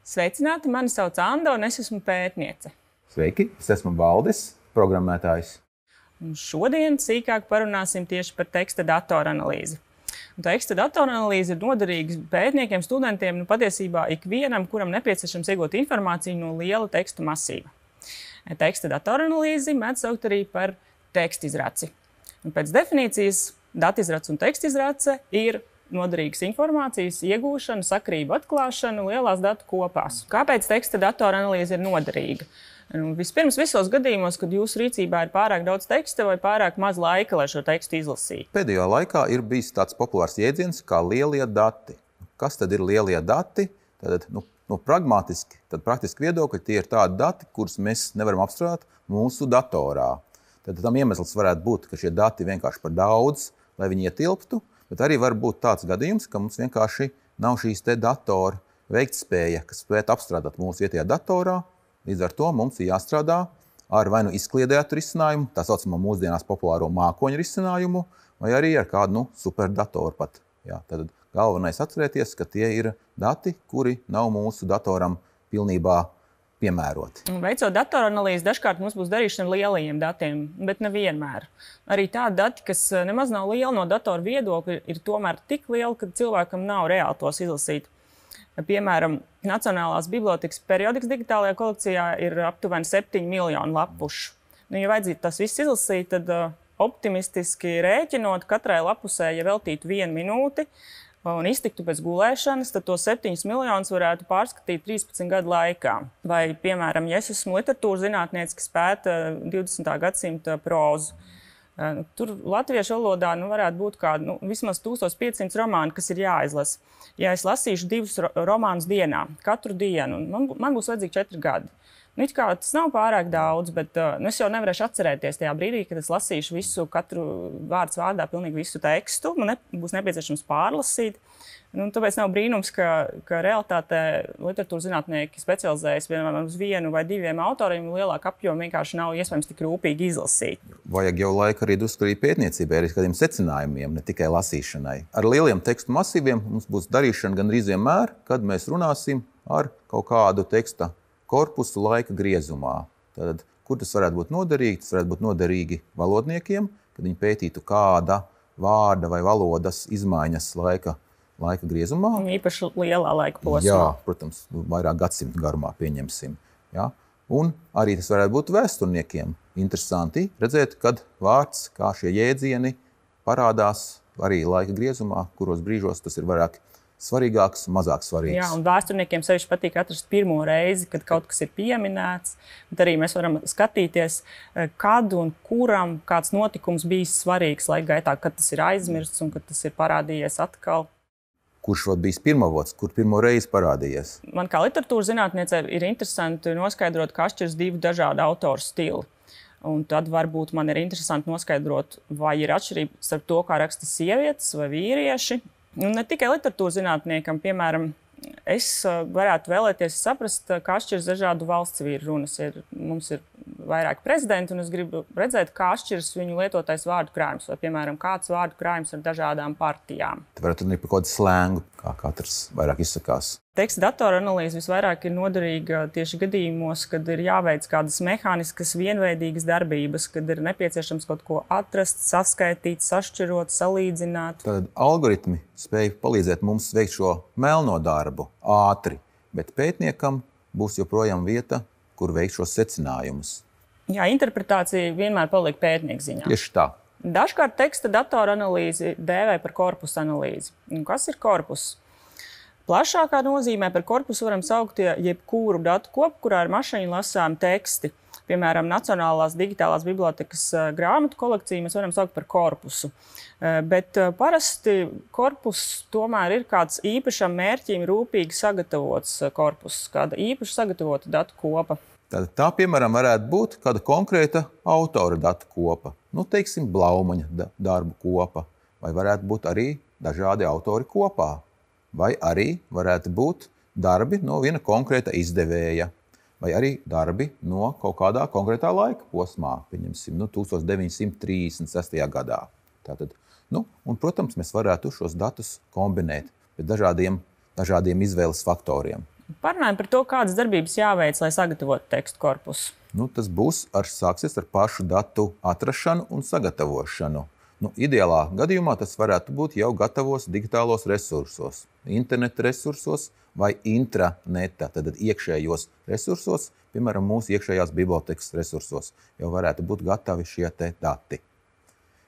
Sveicināti, mani sauc Anda un es esmu pētniece. Sveiki, es esmu Valdis, programmētājs. Un šodien sīkāk parunāsim tieši par teksta datoranalīzi. Teksta datoranalīze ir noderīga pētniekiem, studentiem, patiesībā ikvienam, kuram nepieciešams iegūt informāciju no liela tekstu masīva. Teksta datoranalīzi mēdz saukt arī par tekstizraci. Un pēc definīcijas datizrace un tekstizrace ir noderīgas informācijas iegūšana, sakrību atklāšana lielās datu kopās. Kāpēc teksta datoranalīze ir noderīga? Vispirms visos gadījumos, kad jūsu rīcībā ir pārāk daudz teksta vai pārāk maz laika, lai šo tekstu izlasītu. Pēdējā laikā ir bijis tāds populārs jēdziens kā lielie dati. Kas tad ir lielie dati? Tad, pragmatiski, tad praktiski viedokļi tie ir tādi dati, kurus mēs nevaram apstrādāt mūsu datorā. Tad tam iemesls varētu būt, ka šie dati vienkārši par daudz, lai viņi ietilptu, bet arī var būt tāds gadījums, ka mums vienkārši nav šīs te datora veiktspēja, kas spētu apstrādāt mūsu vietējā datorā. Līdz ar to mums ir jāstrādā ar vai nu izkliedētu risinājumu, tā saucamā mūsdienās populāro mākoņu risinājumu, vai arī ar kādu superdatoru pat. Jā, tad galvenais atcerēties, ka tie ir dati, kuri nav mūsu datoram pilnībā piemēroti. Veicot datoranalīzi, dažkārt mums būs darīšana ar lielajiem datiem, bet nevienmēr. Arī tādi dati, kas nemaz nav lieli no datora viedokļa, ir tomēr tik lieli, ka cilvēkam nav reāli tos izlasīt. Piemēram, Nacionālās bibliotēkas periodikas digitālajā kolekcijā ir aptuveni 7 miljoni lapušu. Ja vajadzītu tas viss izlasīt, tad optimistiski rēķinot, katrai lapusē, ja veltītu 1 minūti un iztiktu pēc gulēšanas, tad to 7 miljonus varētu pārskatīt 13 gadu laikā. Vai, piemēram, ja es esmu literatūras zinātniece, kas pēta 20. gadsimta prózu, tur latviešu valodā varētu būt kādi vismaz 1500 romāni, kas ir jāizlasa. Ja es lasīšu 2 romānus dienā, katru dienu, man būs vajadzīgi 4 gadi. It kā tas nav pārāk daudz, bet es jau nevarēšu atcerēties tajā brīdī, kad es lasīšu visu, katru vārds vārdā, pilnīgi visu tekstu. Man būs nepieciešams pārlasīt. Tāpēc nav brīnums, ka realitātē literatūras zinātnieki specializējas piemēram uz 1 vai 2 autoriem, lielāku apjomu vienkārši nav iespējams tik rūpīgi izlasīt. Vajag jau laiku arī drusku pētniecībai, arī kādiem secinājumiem, ne tikai lasīšanai. Ar lieliem tekstu masīviem mums būs darīšana gandrīz vienmēr, kad mēs runāsim ar kaut kādu teksta korpusu laika griezumā. Tad, kur tas varētu būt noderīgi? Tas varētu būt noderīgi valodniekiem, kad viņi pētītu kāda vārda vai valodas izmaiņas laika griezumā. Īpaši lielā laika posmā. Jā, protams, vairāk gadsimtu garumā pieņemsim. Jā. Un arī tas varētu būt vēsturniekiem. Interesanti redzēt, kad vārds, kā šie jēdzieni parādās arī laika griezumā, kuros brīžos tas ir vairāk svarīgāks un mazāk svarīgs. Jā, un vēsturniekiem sevišķi patīk atrast pirmo reizi, kad kaut kas ir pieminēts. Bet arī mēs varam skatīties, kad un kuram kāds notikums bijis svarīgs laika gaitā, kad tas ir aizmirsts un kad tas ir parādījies atkal. Kurš bijis pirmavots, kur pirmo reizi parādījies? Man kā literatūras zinātniecei ir interesanti noskaidrot, kā atšķiras 2 dažādu autoru stili. Un tad varbūt man ir interesanti noskaidrot, vai ir atšķirība starp to, kā raksta sievietes vai vīrieši. Un ne tikai literatūras zinātniekam, piemēram, es varētu vēlēties saprast, kā atšķiras dažādu valsts vīru runas. Mums ir vairāk prezidenti, un es gribu redzēt, kā atšķiras viņu lietotais vārdu krājums, vai, piemēram, kāds vārdu krājums ar dažādām partijām. Te varētu runāt par kaut kādu slēngu, kā katrs vairāk izsakās. Teksta datoranalīze visvairāk ir noderīga tieši gadījumos, kad ir jāveic kādas mehāniskas, vienveidīgas darbības, kad ir nepieciešams kaut ko atrast, saskaitīt, sašķirot, salīdzināt. Tad algoritmi spēj palīdzēt mums veikt šo melno darbu ātri, bet pētniekam būs joprojām vieta, kur veikt šos secinājumus. Jā, interpretācija vienmēr paliek pētnieku ziņā. Tieši tā. Dažkārt teksta datoranalīzi dēvē par korpusu analīzi. Un kas ir korpus? Plašākā nozīmē par korpusu varam saukt jebkuru datu kopu, kurā ir mašīnu lasām teksti. Piemēram, Nacionālās digitālās bibliotēkas grāmatu kolekciju mēs varam saukt par korpusu. Bet parasti korpus tomēr ir kāds īpašam mērķim rūpīgi sagatavots korpus, kāda īpaši sagatavota datu kopa. Tā, piemēram, varētu būt kāda konkrēta autora datu kopa. Teiksim, Blaumaņa darbu kopa. Vai varētu būt arī dažādi autori kopā. Vai arī varētu būt darbi no viena konkrēta izdevēja. Vai arī darbi no kaut kādā konkrētā laika posmā, pieņemsim, 1936. gadā. Tātad, un, protams, mēs varētu šos datus kombinēt pēc dažādiem izvēles faktoriem. Parunājam par to, kādas darbības jāveic, lai sagatavotu tekstu korpusu. Tas sāksies ar pašu datu atrašanu un sagatavošanu. Ideālā gadījumā tas varētu būt jau gatavos digitālos resursos, interneta resursos vai intraneta, tad iekšējos resursos, piemēram, mūsu iekšējās bibliotekas resursos, jau varētu būt gatavi šie te dati.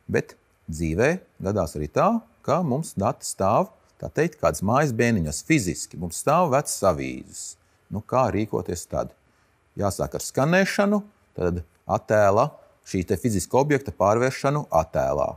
Bet dzīvē gadās arī tā, ka mums dati stāv, tā teikt, kādas mājas bēniņos fiziski. Mums stāv vecas avīzes. Kā rīkoties tad? Jāsāk ar skanēšanu, tad attēla šī te fiziska objekta pārvēršanu attēlā.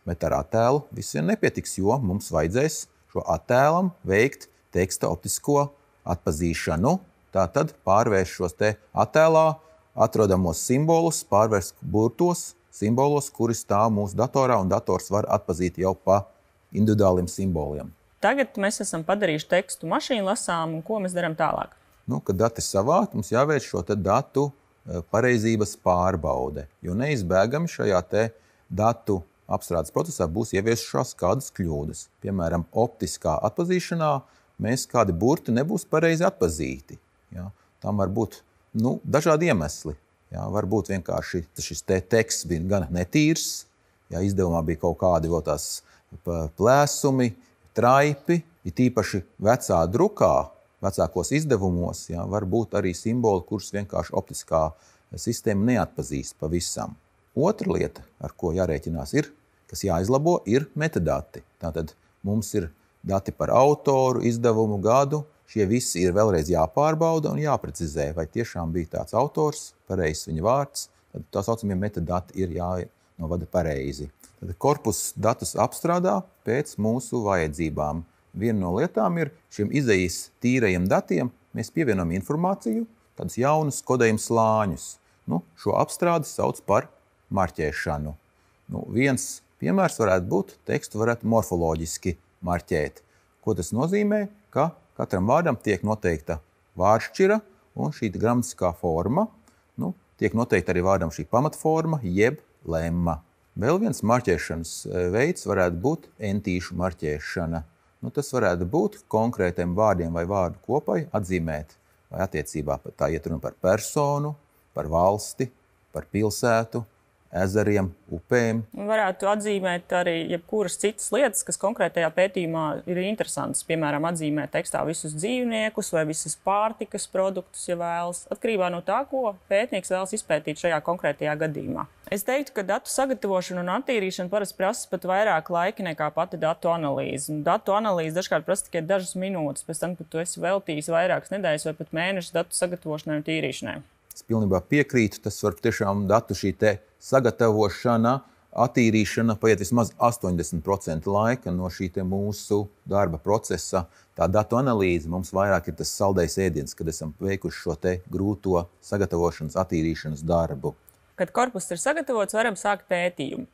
Bet ar attēlu visiem nepietiks, jo mums vajadzēs šo attēlam veikt teksta optisko atpazīšanu. Tātad pārvērst šos te attēlā atrodamos simbolus, pārvērst burtos, simbolos, kuri stāv mūsu datorā, un dators var atpazīt jau pa individuāliem simboliem. Tagad mēs esam padarījuši tekstu mašīnu lasām, un ko mēs darām tālāk? Kad dati savākt, mums jāveic šo te datu pareizības pārbaude, jo neizbēgami šajā te datu apstrādes procesā būs ieviešas kādas kļūdas. Piemēram, optiskā atpazīšanā mēs kādi burti nebūs pareizi atpazīti. Tam var būt dažādi iemesli. Varbūt vienkārši šis teksts bija gan netīrs, izdevumā bija kaut kādi vēl tās plēsumi, traipi, ir tīpaši vecā drukā, vecākos izdevumos, var būt arī simboli, kurus vienkārši optiskā sistēma neatpazīst pavisam. Otra lieta, ar ko jārēķinās kas jāizlabo, ir metadati. Tātad mums ir dati par autoru, izdevumu, gadu. Šie visi ir vēlreiz jāpārbauda un jāprecizē, vai tiešām bija tāds autors, pareizs viņa vārds. Tad tā saucamie metadati ir jānovada pareizi. Tad korpus datus apstrādā pēc mūsu vajadzībām. Viena no lietām ir šiem izejas tīrajiem datiem mēs pievienojam informāciju, tādus jaunus kodējumu slāņus. Šo apstrādi sauc par marķēšanu. Viens piemērs varētu būt, tekstu varētu morfoloģiski marķēt. Ko tas nozīmē? Ka katram vārdam tiek noteikta vārdšķira un šī gramatiskā forma. Tiek noteikta arī vārdam šī pamatforma, jeb lemma. Vēl viens marķēšanas veids varētu būt entīšu marķēšana. Tas varētu būt konkrētiem vārdiem vai vārdu kopai atzīmēt, vai attiecībā tā iet runa par personu, par valsti, par pilsētu, ezeriem, upēm. Varētu atzīmēt arī jebkuras citas lietas, kas konkrētajā pētījumā ir interesantas. Piemēram, atzīmēt tekstā visus dzīvniekus vai visas pārtikas produktus, ja vēlas, atkarībā no tā, ko pētnieks vēlas izpētīt šajā konkrētajā gadījumā. Es teiktu, ka datu sagatavošana un attīrīšana parasti prasa pat vairāk laika nekā pati datu analīze. Datu analīze dažkārt prasa tikai dažas minūtes, pēc tam, kad tu esi veltījis vairākas nedēļas vai pat mēnešus datu sagatavošanai un tīrīšanai. Es pilnībā piekrītu, tas var tiešām datu šī te sagatavošana, attīrīšana paiet vismaz 80% laika no šī te mūsu darba procesa. Tā datu analīze mums vairāk ir tas saldais ēdiens, kad esam veikuši šo te grūto sagatavošanas, attīrīšanas darbu. Kad korpus ir sagatavots, varam sākt pētījumu.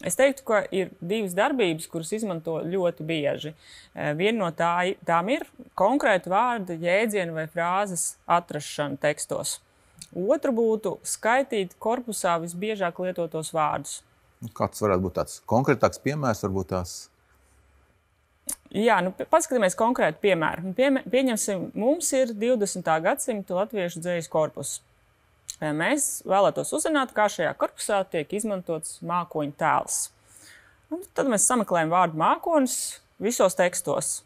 Es teiktu, ka ir divas darbības, kuras izmanto ļoti bieži. Viena no tām ir konkrēta vārda, jēdziena vai frāzes atrašana tekstos. Otra būtu skaitīt korpusā visbiežāk lietotos vārdus. Kāds varētu būt tāds konkrētāks piemērs, varbūt tās? Jā, paskatāmies konkrētu piemēru. Pieņemsim, mums ir 20. gadsimta latviešu dzejas korpus. Mēs vēlētos uzzināt, kā šajā korpusā tiek izmantots mākoņu tēls. Tad mēs sameklējam vārdu mākonis visos tekstos.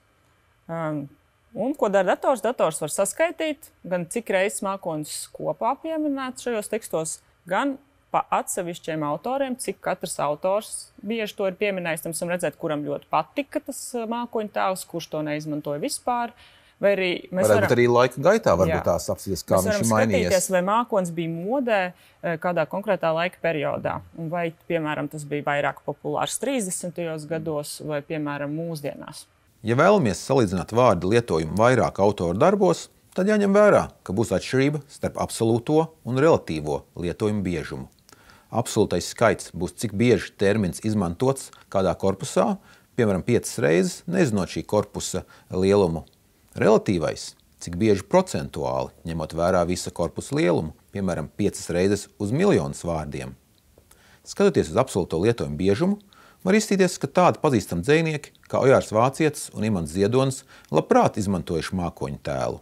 Un ko dara dators? Dators var saskaitīt, gan cik reizes mākonis kopā pieminēts šajos tekstos, gan pa atsevišķiem autoriem, cik katrs autors bieži to ir pieminējis. Tam esam redzēt, kuram ļoti patika tas mākoņu tēls, kurš to neizmantoja vispār. Vai arī mēs varam arī laika gaitā varbūt tās apsties, kā viņš ir mainījies. Mēs varam skatīties, vai mākonis bija modē kādā konkrētā laika periodā. Un vai, piemēram, tas bija vairāk populārs 30. gados vai, piemēram, mūsdienās. Ja vēlamies salīdzināt vārdu lietojumu vairāk autoru darbos, tad jāņem vērā, ka būs atšķirība starp absolūto un relatīvo lietojumu biežumu. Absolūtais skaits būs, cik bieži termins izmantots kādā korpusā, piemēram, 5 reizes, nezinot šī korpusa lielumu. Relatīvais, cik bieži procentuāli, ņemot vērā visa korpusa lielumu, piemēram, 5 reizes uz miljonus vārdiem. Skatoties uz absolūto lietojumu biežumu, Var izstīties, ka tādi pazīstami dzejnieki kā Ojārs Vācietis un Imants Ziedonis labprāt izmantojuši mākoņu tēlu.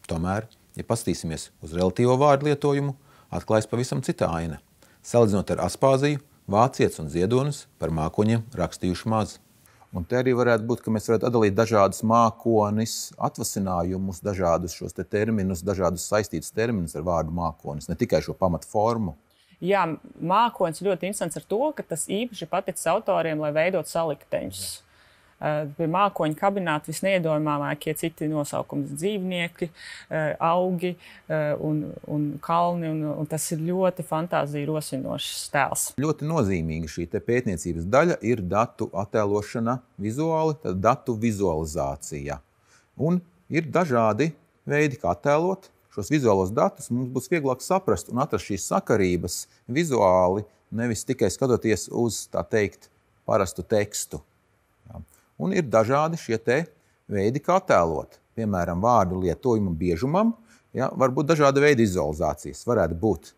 Tomēr, ja paskatīsimies uz relatīvo vārdu lietojumu, atklājas pavisam cita aina. Salīdzinot ar Aspāziju, Vācietis un Ziedonis par mākoņiem rakstījuši maz. Un te arī varētu būt, ka mēs varētu atdalīt dažādus mākonis, atvasinājumus, dažādus šos te terminus, dažādus saistītus terminus ar vārdu mākonis, ne tikai šo pamatu formu. Jā, mākonis ļoti interesants ar to, ka tas īpaši paticis autoriem, lai veidot salikteņus. Pie mākoņu kabināti visneiedomāmākie citi nosaukums - dzīvnieki, augi un kalni, un tas ir ļoti fantāziju rosinošs tēls. Ļoti nozīmīga šī te pētniecības daļa ir datu attēlošana vizuāli, tad datu vizualizācija. Un ir dažādi veidi, kā attēlot šos vizuālos datus. Mums būs vieglāk saprast un atrast šīs sakarības vizuāli, nevis tikai skatoties uz, tā teikt, parastu tekstu. Jā. Un ir dažādi šie te veidi, kā attēlot. Piemēram, vārdu lietojuma biežumam, ja, var būt dažādi veidi vizualizācijas. Varētu būt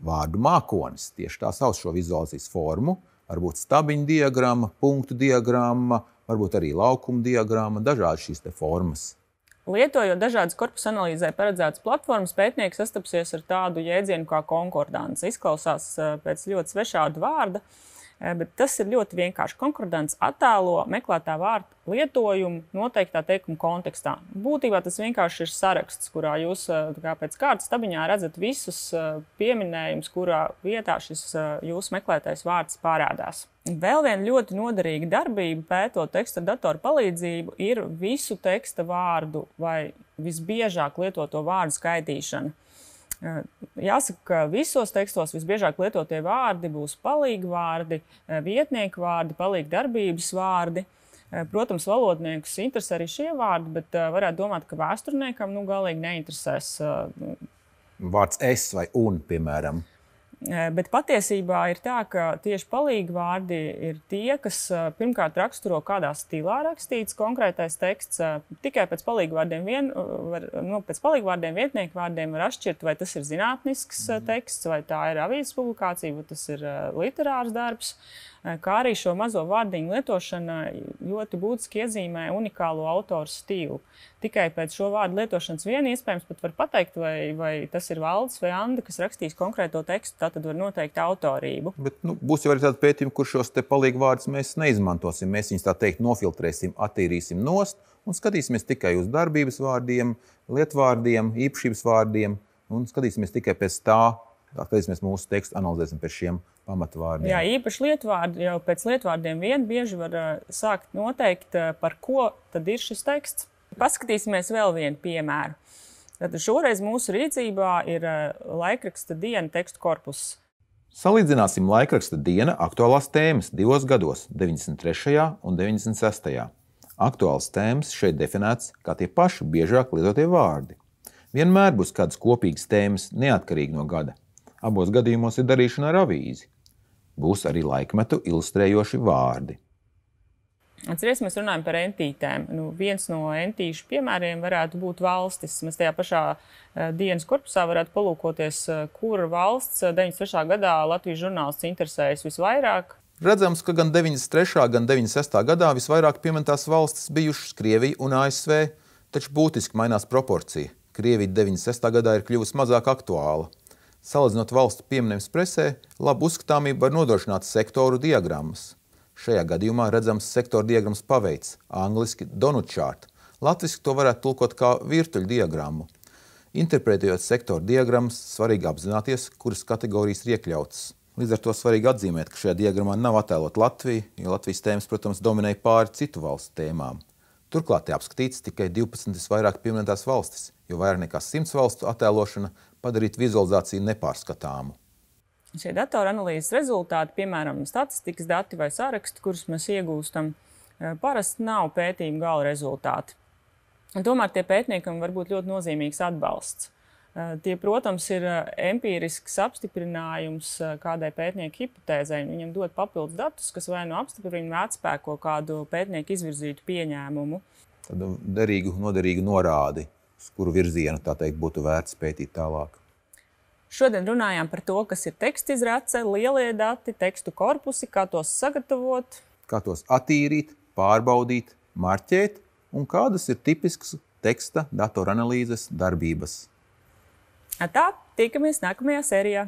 vārdu mākonis, tieši tā sauc šo vizualizācijas formu, varbūt stabiņu diagramma, punktu diagramma, varbūt arī laukuma diagramma, dažādi šīs te formas. Lietojot dažādas korpusa analīzē paredzētas platformas, pētnieki sastapsies ar tādu jēdzienu kā konkordants. Izklausās pēc ļoti svešāda vārda, bet tas ir ļoti vienkārši. Konkordants attēlo meklētā vārda lietojumu noteiktā teikuma kontekstā. Būtībā tas vienkārši ir saraksts, kurā jūs pēc kārtas stabiņā redzat visus pieminējumus, kurā vietā šis jūsu meklētais vārds parādās. Vēl viena ļoti noderīga darbība, pētot tekstu ar datoru palīdzību, ir visu teksta vārdu vai visbiežāk lietoto vārdu skaitīšana. Jāsaka, ka visos tekstos visbiežāk lietotie vārdi būs palīgvārdi, vietnieku vārdi, palīgdarbības vārdi. Protams, valodniekus interesē arī šie vārdi, bet varētu domāt, ka vēsturniekam galīgi neinteresēs. Vārds es vai un, piemēram. Bet patiesībā ir tā, ka tieši palīgvārdi ir tie, kas pirmkārt raksturo, kādā stilā rakstīts konkrētais teksts. Tikai pēc palīgvārdiem vietnieku vārdiem var atšķirt, vai tas ir zinātnisks teksts, vai tā ir avīzes publikācija, vai tas ir literārs darbs. Kā arī šo mazo vārdiņu lietošana ļoti būtiski iezīmē unikālo autoru stilu. Tikai pēc šo vārdu lietošanas vien iespējams pat var pateikt, vai tas ir Valdis vai Anda, kas rakstīs konkrēto tekstu, tātad var noteikt autorību. Bet būs jau arī tādi pētījumi, kur šos te palīgvārdus mēs neizmantosim. Mēs viņus tā teikt nofiltrēsim, attīrīsim nost un skatīsimies tikai uz darbības vārdiem, lietvārdiem, īpašības vārdiem un skatīsimies tikai pēc tā. Skatīsimies mūsu tekstu, analizēsim pēc šiem pamatvārdiem. Jā, īpaši lietvārdi, jau pēc lietvārdiem vien bieži var sākt noteikt, par ko tad ir šis teksts. Paskatīsimies vēl vienu piemēru. Tad šoreiz mūsu rīcībā ir laikraksta diena tekstu korpuss. Salīdzināsim laikraksta diena aktuālās tēmas 2 gados, 93. un 96. Aktuāls tēmas šeit definēts kā tie paši biežāk lietotie vārdi. Vienmēr būs kādas kopīgas tēmas neatkarīgi no gada. Abos gadījumos ir darīšana ar avīzi. Būs arī laikmetu ilustrējoši vārdi. Atceries, mēs runājam par entītēm. Viens no entīšu piemēriem varētu būt valstis. Mēs tajā pašā dienas korpusā varētu palūkoties, kura valsts 93. gadā Latvijas žurnālists interesējas visvairāk. Redzams, ka gan 93. gan 96. gadā visvairāk pieminētās valstis bijušas Krievija un ASV, taču būtiski mainās proporcija. Krievija 96. gadā ir kļuvusi mazāk aktuāla. Salīdzinot valstu pieminējumus presē, labu uzskatāmību var nodrošināt sektoru diagrammas. Šajā gadījumā redzams sektoru diagrammas paveids, angliski donut chart. Latviski to varētu tulkot kā virtuļu diagrammu. Interpretējot sektoru diagrammas, svarīgi apzināties, kuras kategorijas ir iekļautas. Līdz ar to svarīgi atzīmēt, ka šajā diagrammā nav attēlot Latviju, jo Latvijas tēmas, protams, dominēja pāri citu valstu tēmām. Turklāt ir apskatīts tikai 12 visvairāk pieminētās valstis, jo vairāk nekā 100 valstu attēlošana padarīt vizualizāciju nepārskatāmu. Šie datora analīzes rezultāti, piemēram, statistikas dati vai saraksti, kurus mēs iegūstam, parasti nav pētījuma gala rezultāti. Un tomēr tie pētniekam var būt ļoti nozīmīgs atbalsts. Tie, protams, ir empīrisks apstiprinājums kādai pētnieku hipotēzei. Viņam dod papildus datus, kas vai nu apstiprina vai atspēko kādu pētnieku izvirzītu pieņēmumu. Tādu derīgu, noderīgu norādi, uz kuru virzienu, tā teikt, būtu vērts pētīt tālāk. Šodien runājām par to, kas ir tekstizrace, lielie dati, tekstu korpusi, kā tos sagatavot. Kā tos attīrīt, pārbaudīt, marķēt un kādas ir tipiskas teksta datoranalīzes darbības. Tā, tiekamies nākamajā sērijā.